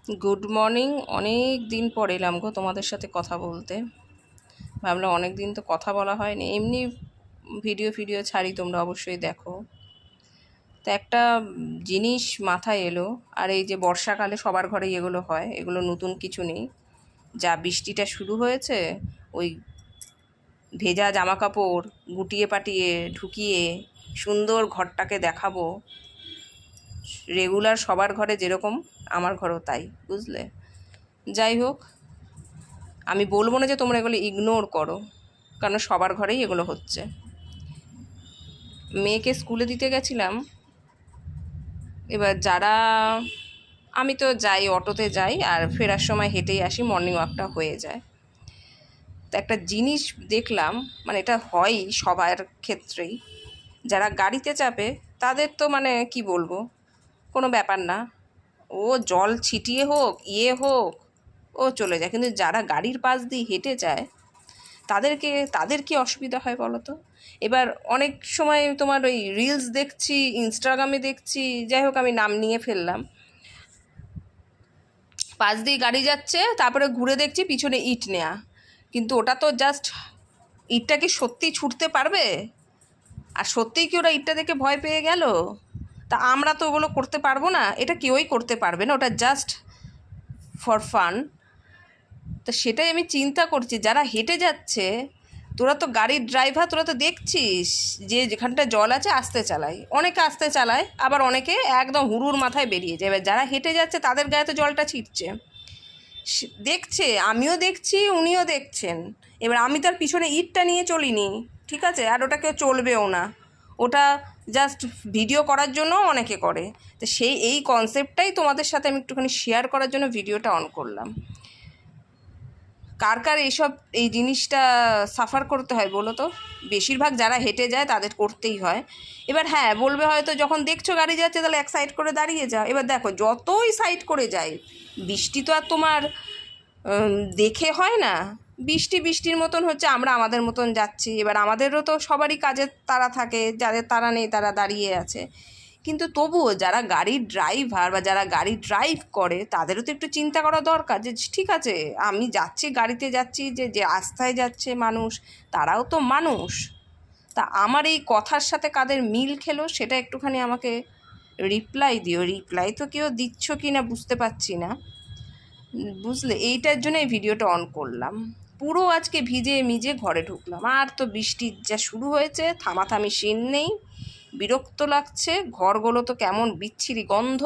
Good morning. অনেক দিন পর এলাম গো তোমাদের সাথে কথা বলতে। ভাবলাম অনেক দিন তো কথা বলা হয়নি, এমনি ভিডিও ছাড়ি, তোমরা অবশ্যই দেখো। তো একটা জিনিস মাথায় এলো, আর এই যে বর্ষাকালে সবার ঘরেই এগুলো হয়, এগুলো নতুন কিছু নেই। যা বৃষ্টিটা শুরু হয়েছে, ওই ভেজা জামা কাপড় গুটিয়ে পাটিয়ে ঢুকিয়ে সুন্দর ঘরটাকে দেখাবো, রেগুলার সবার ঘরে যেরকম আমার ঘরেও তাই, বুঝলে। যাই হোক, আমি বলবো না যে তোমরা এগুলো ইগনোর করো, কারণ সবার ঘরেই এগুলো হচ্ছে। মেয়েকে স্কুলে দিতে গেছিলাম, এবার যারা, আমি তো যাই অটোতে যাই আর ফেরার সময় হেঁটেই আসি, মর্নিং ওয়াকটা হয়ে যায়। তো একটা জিনিস দেখলাম, মানে এটা হয়ই সবার ক্ষেত্রেই, যারা গাড়িতে চাপে তাদের তো মানে কি বলবো, কোনো ব্যাপার না, ও জল ছিটিয়ে হোক হোক ও চলে যায়। কিন্তু যারা গাড়ির পাশ দিয়ে হেঁটে যায় তাদের কি অসুবিধা হয় বলো তো। এবার অনেক সময় তোমার ওই রিলস দেখছি, ইনস্টাগ্রামে দেখছি, যাই হোক আমি নাম নিয়ে ফেললাম, পাশ দিয়ে গাড়ি যাচ্ছে, তারপরে ঘুরে দেখছি পিছনে ইট নেয়া। কিন্তু ওটা তো জাস্ট, ইটটা কি সত্যি ছুটতে পারবে? আর সত্যিই কি ওরা ইটটা দেখে ভয় পেয়ে গেল? তা আমরা তো ওগুলো করতে পারবো না, এটা কেউই করতে পারবে না, ওটা জাস্ট ফর ফান। তো সেটাই আমি চিন্তা করছি, যারা হেঁটে যাচ্ছে, তোরা তো গাড়ির ড্রাইভার, তোরা তো দেখছিস যে যেখানটা জল আছে আস্তে চালায়, অনেকে আস্তে চালায়, আবার অনেকে একদম হুড়ুর মাথায় বেরিয়ে যায়। এবার যারা হেঁটে যাচ্ছে তাদের গায়ে তো জলটা ছিটছে, দেখছে, আমিও দেখছি, উনিও দেখছেন। এবার আমি তার পিছনে ইটটা নিয়ে চলিনি, ঠিক আছে, আর ওটা কেউ চলবেও না, ওটা জাস্ট ভিডিও করার জন্য অনেকে করে। তো এই কনসেপ্টটাই তোমাদের সাথে আমি একটুখানি শেয়ার করার জন্য ভিডিওটা অন করলাম। কার কার এই জিনিসটা সাফার করতে হয় বলো তো? বেশিরভাগ যারা হেঁটে যায় তাদের করতেই হয়। এবার হ্যাঁ বলবে হয়তো, যখন দেখছো গাড়ি যাচ্ছে তাহলে এক সাইড করে দাঁড়িয়ে যাও। এবার দেখো, যতই সাইড করে যাই, বৃষ্টি তো আর তোমার দেখে হয় না। বৃষ্টির মতন হচ্ছে, আমরা আমাদের মতন যাচ্ছি। এবার আমাদেরও তো সবারই কাজের তাড়া থাকে, যাদের তাড়া নেই তারা দাঁড়িয়ে আছে। কিন্তু তবুও যারা গাড়ির ড্রাইভার বা যারা গাড়ি ড্রাইভ করে তাদেরও তো একটু চিন্তা করা দরকার, যে ঠিক আছে আমি যাচ্ছি, গাড়িতে যাচ্ছি, যে যে রাস্তায় যাচ্ছে মানুষ, তারাও তো মানুষ। তা আমার এই কথার সাথে কাদের মিল খেলো সেটা একটুখানি আমাকে রিপ্লাই দিও। রিপ্লাই তো কেউ দিচ্ছ কি না বুঝতে পারছি না, বুঝলে। এইটার জন্য এই ভিডিওটা অন করলাম। পুরো আজকে ভিজে ঘরে ঢুকলাম, আর তো বৃষ্টির যা শুরু হয়েছে, থামাথামি সিন নেই, বিরক্ত লাগছে, ঘরগুলো তো কেমন বিচ্ছিরি গন্ধ।